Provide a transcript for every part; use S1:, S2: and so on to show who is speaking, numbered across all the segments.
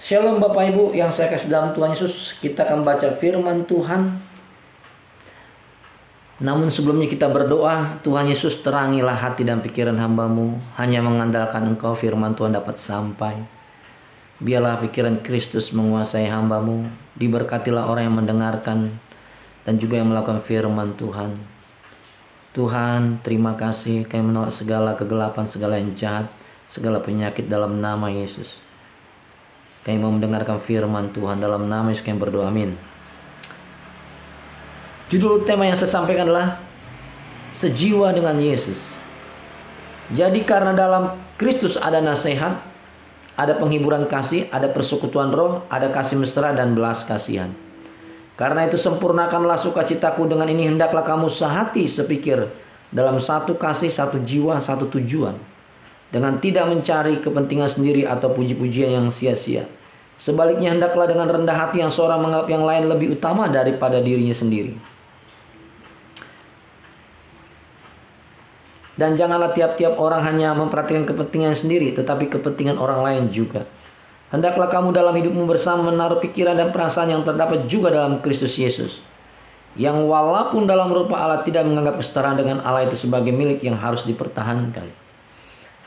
S1: Shalom Bapak Ibu yang saya kasih dalam Tuhan Yesus. Kita akan baca firman Tuhan. Namun sebelumnya kita berdoa. Tuhan Yesus, terangilah hati dan pikiran hamba-Mu. Hanya mengandalkan Engkau firman Tuhan dapat sampai. Biarlah pikiran Kristus menguasai hamba-Mu. Diberkatilah orang yang mendengarkan dan juga yang melakukan firman Tuhan. Tuhan, terima kasih. Kami menolak segala kegelapan, segala yang jahat, segala penyakit dalam nama Yesus. Kami mau mendengarkan firman Tuhan dalam nama Yesus kami berdoa, amin. Judul tema yang saya sampaikan adalah sejiwa dengan Yesus. Jadi karena dalam Kristus ada nasihat, ada penghiburan kasih, ada persekutuan roh, ada kasih mesra dan belas kasihan. Karena itu sempurnakanlah sukacitaku, dengan ini hendaklah kamu sehati sepikir, dalam satu kasih, satu jiwa, satu tujuan, dengan tidak mencari kepentingan sendiri atau puji-pujian yang sia-sia. Sebaliknya hendaklah dengan rendah hati yang seorang menganggap yang lain lebih utama daripada dirinya sendiri. Dan janganlah tiap-tiap orang hanya memperhatikan kepentingan sendiri, tetapi kepentingan orang lain juga. Hendaklah kamu dalam hidupmu bersama menaruh pikiran dan perasaan yang terdapat juga dalam Kristus Yesus, yang walaupun dalam rupa Allah tidak menganggap kesetaraan dengan Allah itu sebagai milik yang harus dipertahankan,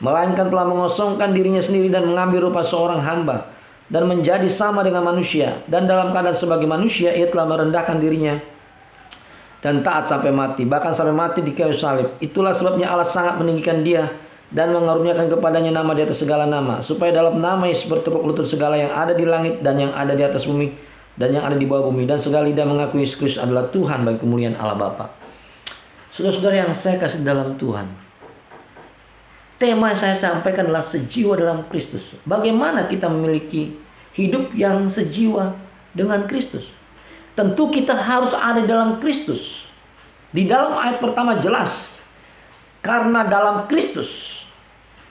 S1: melainkan telah mengosongkan dirinya sendiri dan mengambil rupa seorang hamba, dan menjadi sama dengan manusia. Dan dalam keadaan sebagai manusia ia telah merendahkan dirinya dan taat sampai mati, bahkan sampai mati di kayu salib. Itulah sebabnya Allah sangat meninggikan dia dan mengaruniakan kepadanya nama di atas segala nama, supaya dalam nama Yesus bertekuk lutut segala yang ada di langit dan yang ada di atas bumi dan yang ada di bawah bumi, dan segala lidah mengakui Yesus Kristus adalah Tuhan bagi kemuliaan Allah Bapa. Saudara-saudara yang saya kasih dalam Tuhan, tema yang saya sampaikan adalah sejiwa dalam Kristus. Bagaimana kita memiliki hidup yang sejiwa dengan Kristus? Tentu kita harus ada dalam Kristus. Di dalam ayat pertama jelas, karena dalam Kristus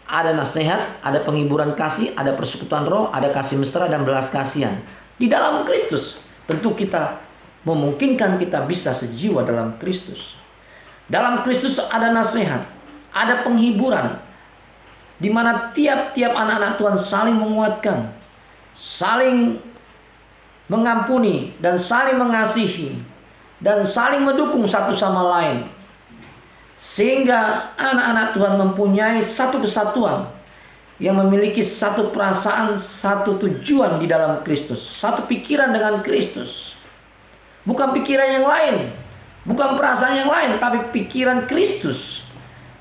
S1: ada nasihat, ada penghiburan kasih, ada persekutuan roh, ada kasih mesra dan belas kasihan. Di dalam Kristus tentu kita memungkinkan kita bisa sejiwa dalam Kristus. Dalam Kristus ada nasihat, ada penghiburan, di mana tiap-tiap anak-anak Tuhan saling menguatkan, saling mengampuni, dan saling mengasihi, dan saling mendukung satu sama lain. Sehingga anak-anak Tuhan mempunyai satu kesatuan, yang memiliki satu perasaan, satu tujuan di dalam Kristus, satu pikiran dengan Kristus. Bukan pikiran yang lain, bukan perasaan yang lain, tapi pikiran Kristus.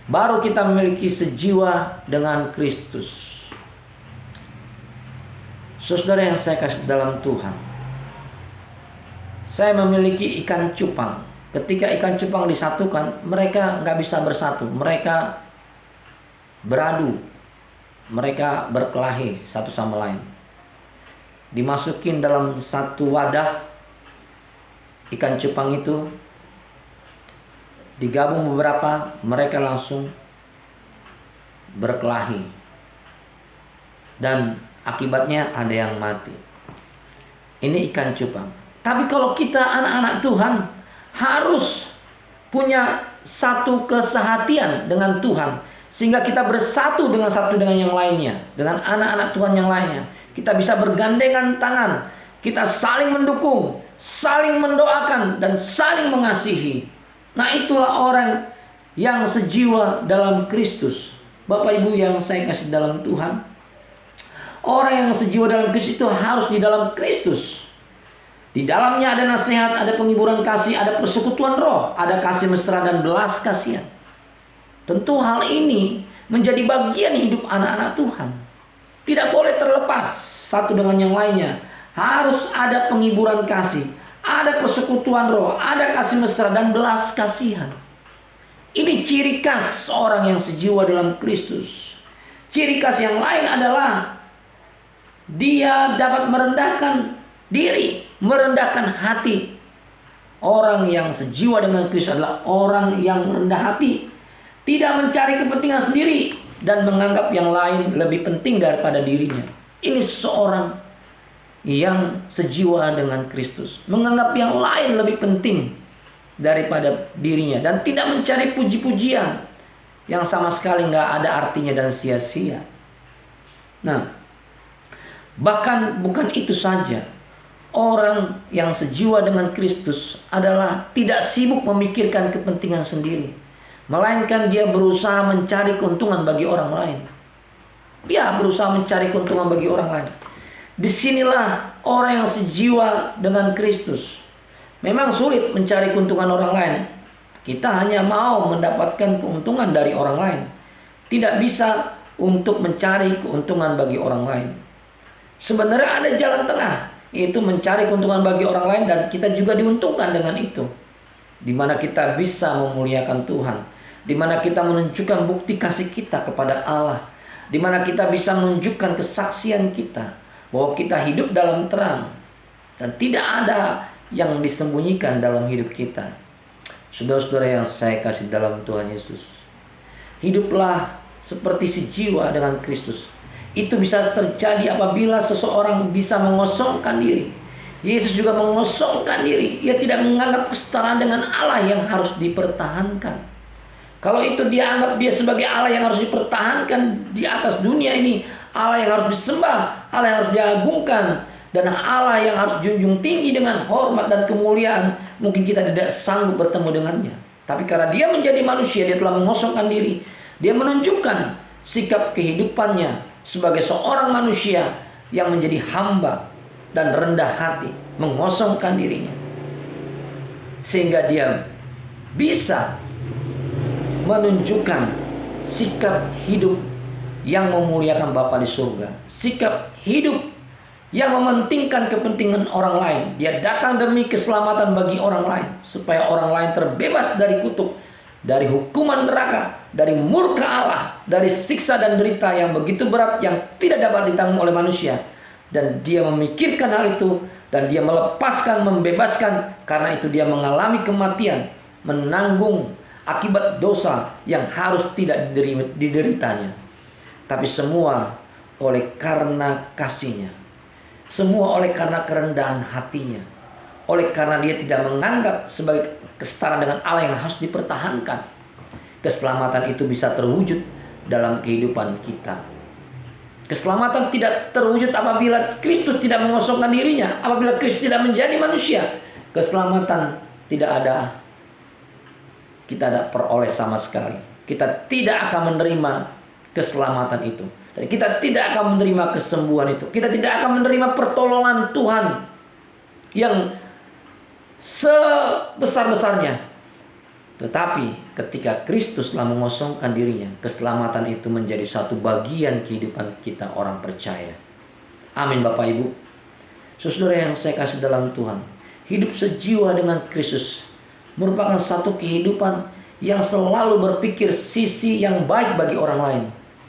S1: Baru kita memiliki sejiwa dengan Kristus. Saudara yang saya kasih dalam Tuhan, saya memiliki ikan cupang. Ketika ikan cupang disatukan, mereka nggak bisa bersatu. Mereka beradu, mereka berkelahi satu sama lain. Dimasukin dalam satu wadah ikan cupang itu, digabung beberapa, mereka langsung berkelahi, dan akibatnya ada yang mati. Ini ikan cupang. Tapi kalau kita anak-anak Tuhan harus punya satu kesehatian dengan Tuhan, sehingga kita bersatu dengan satu dengan yang lainnya, dengan anak-anak Tuhan yang lainnya. Kita bisa bergandengan tangan, kita saling mendukung, saling mendoakan, dan saling mengasihi. Nah, itulah orang yang sejiwa dalam Kristus. Bapak Ibu yang saya kasih dalam Tuhan, orang yang sejiwa dalam Kristus itu harus di dalam Kristus. Di dalamnya ada nasihat, ada penghiburan kasih, ada persekutuan roh, ada kasih mesra dan belas kasihan. Tentu hal ini menjadi bagian hidup anak-anak Tuhan. Tidak boleh terlepas satu dengan yang lainnya. Harus ada penghiburan kasih, ada persekutuan roh, ada kasih mesra dan belas kasihan. Ini ciri khas seorang yang sejiwa dalam Kristus. Ciri khas yang lain adalah dia dapat merendahkan diri, merendahkan hati. Orang yang sejiwa dengan Kristus adalah orang yang rendah hati, tidak mencari kepentingan sendiri dan menganggap yang lain lebih penting daripada dirinya. Ini seorang yang sejiwa dengan Kristus, menganggap yang lain lebih penting daripada dirinya dan tidak mencari puji-pujian yang sama sekali nggak ada artinya dan sia-sia. Nah, Bahkan bukan itu saja. Orang yang sejiwa dengan Kristus adalah tidak sibuk memikirkan kepentingan sendiri, melainkan dia berusaha mencari keuntungan bagi orang lain. Dia berusaha mencari keuntungan bagi orang lain. Disinilah orang yang sejiwa dengan Kristus. Memang sulit mencari keuntungan orang lain. Kita hanya mau mendapatkan keuntungan dari orang lain. Tidak bisa untuk mencari keuntungan bagi orang lain. Sebenarnya ada jalan tengah, yaitu mencari keuntungan bagi orang lain dan kita juga diuntungkan dengan itu. Di mana kita bisa memuliakan Tuhan, di mana kita menunjukkan bukti kasih kita kepada Allah, di mana kita bisa menunjukkan kesaksian kita bahwa kita hidup dalam terang dan tidak ada yang disembunyikan dalam hidup kita. Saudara-saudara yang saya kasih dalam Tuhan Yesus, hiduplah seperti sejiwa dengan Kristus. Itu bisa terjadi apabila seseorang bisa mengosongkan diri. Yesus juga mengosongkan diri. Ia tidak menganggap kesetaraan dengan Allah yang harus dipertahankan. Kalau itu dia anggap dia sebagai Allah yang harus dipertahankan di atas dunia ini, Allah yang harus disembah, Allah yang harus diagungkan, dan Allah yang harus junjung tinggi dengan hormat dan kemuliaan, mungkin kita tidak sanggup bertemu dengannya. Tapi karena dia menjadi manusia, dia telah mengosongkan diri. Dia menunjukkan sikap kehidupannya sebagai seorang manusia yang menjadi hamba dan rendah hati, mengosongkan dirinya, sehingga dia bisa menunjukkan sikap hidup yang memuliakan Bapa di surga, sikap hidup yang mementingkan kepentingan orang lain. Dia datang demi keselamatan bagi orang lain, supaya orang lain terbebas dari kutuk, dari hukuman neraka, dari murka Allah, dari siksa dan derita yang begitu berat yang tidak dapat ditanggung oleh manusia. Dan dia memikirkan hal itu, dan dia melepaskan, membebaskan. Karena itu dia mengalami kematian, menanggung akibat dosa yang harus tidak dideritanya. Tapi semua oleh karena kasihnya, semua oleh karena kerendahan hatinya, oleh karena dia tidak menganggap sebagai kesetaraan dengan Allah yang harus dipertahankan. Keselamatan itu bisa terwujud dalam kehidupan kita. Keselamatan tidak terwujud apabila Kristus tidak mengosongkan dirinya, apabila Kristus tidak menjadi manusia. Keselamatan tidak ada, kita tidak peroleh sama sekali. Kita tidak akan menerima keselamatan itu. Dan kita tidak akan menerima kesembuhan itu. Kita tidak akan menerima pertolongan Tuhan yang sebesar-besarnya. Tetapi ketika Kristus telah mengosongkan dirinya, keselamatan itu menjadi satu bagian kehidupan kita orang percaya. Amin Bapak Ibu. Saudara yang saya kasih dalam Tuhan, hidup sejiwa dengan Kristus merupakan satu kehidupan yang selalu berpikir sisi yang baik bagi orang lain,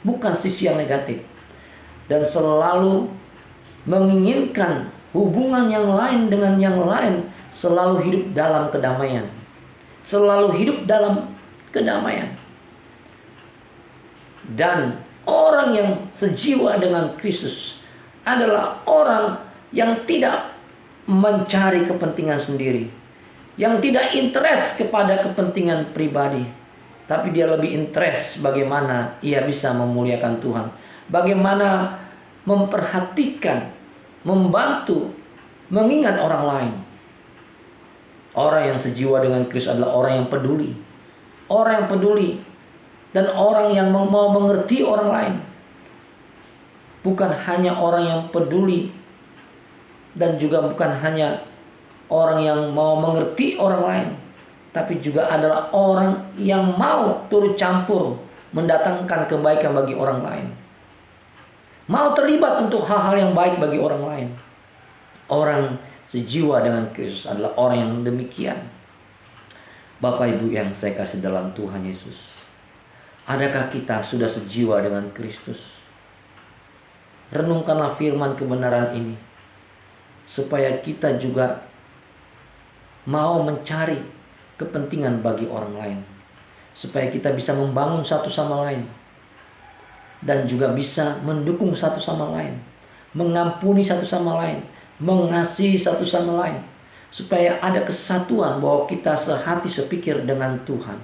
S1: bukan sisi yang negatif. Dan selalu menginginkan hubungan yang lain dengan yang lain, selalu hidup dalam kedamaian. Selalu hidup dalam kedamaian. Dan orang yang sejiwa dengan Kristus adalah orang yang tidak mencari kepentingan sendiri, yang tidak interest kepada kepentingan pribadi, tapi dia lebih interest bagaimana ia bisa memuliakan Tuhan, bagaimana memperhatikan, membantu, mengingat orang lain. Orang yang sejiwa dengan Kristus adalah orang yang peduli. Orang yang peduli dan orang yang mau mengerti orang lain. Bukan hanya orang yang peduli dan juga bukan hanya orang yang mau mengerti orang lain, tapi juga adalah orang yang mau turut campur mendatangkan kebaikan bagi orang lain. Mau terlibat untuk hal-hal yang baik bagi orang lain. Orang sejiwa dengan Kristus adalah orang yang demikian. Bapak Ibu yang saya kasih dalam Tuhan Yesus, adakah kita sudah sejiwa dengan Kristus? Renungkanlah firman kebenaran ini, supaya kita juga mau mencari kepentingan bagi orang lain, supaya kita bisa membangun satu sama lain, dan juga bisa mendukung satu sama lain, mengampuni satu sama lain, mengasihi satu sama lain, supaya ada kesatuan bahwa kita sehati sepikir dengan Tuhan.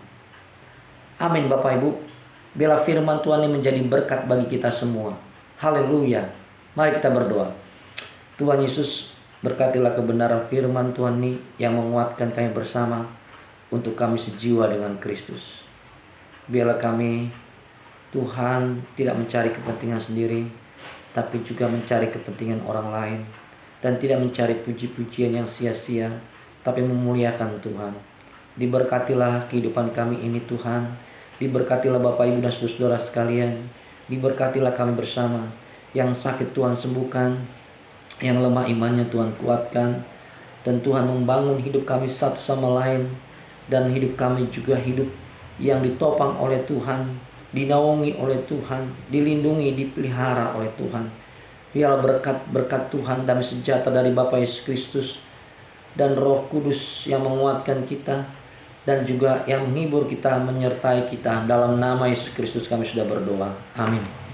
S1: Amin Bapak Ibu. Biarlah firman Tuhan ini menjadi berkat bagi kita semua. Haleluya. Mari kita berdoa. Tuhan Yesus, berkatilah kebenaran firman Tuhan ini yang menguatkan kami bersama untuk kami sejiwa dengan Kristus. Biarlah kami, Tuhan, tidak mencari kepentingan sendiri, tapi juga mencari kepentingan orang lain, dan tidak mencari puji-pujian yang sia-sia, tapi memuliakan Tuhan. Diberkatilah kehidupan kami ini Tuhan. Diberkatilah Bapak Ibu dan saudara sekalian. Diberkatilah kami bersama. Yang sakit Tuhan sembuhkan, yang lemah imannya Tuhan kuatkan, dan Tuhan membangun hidup kami satu sama lain, dan hidup kami juga hidup yang ditopang oleh Tuhan, dinaungi oleh Tuhan, dilindungi, dipelihara oleh Tuhan. Biarlah berkat Tuhan dan sejahtera dari Bapa Yesus Kristus dan Roh Kudus yang menguatkan kita dan juga yang menghibur kita, menyertai kita. Dalam nama Yesus Kristus kami sudah berdoa. Amin.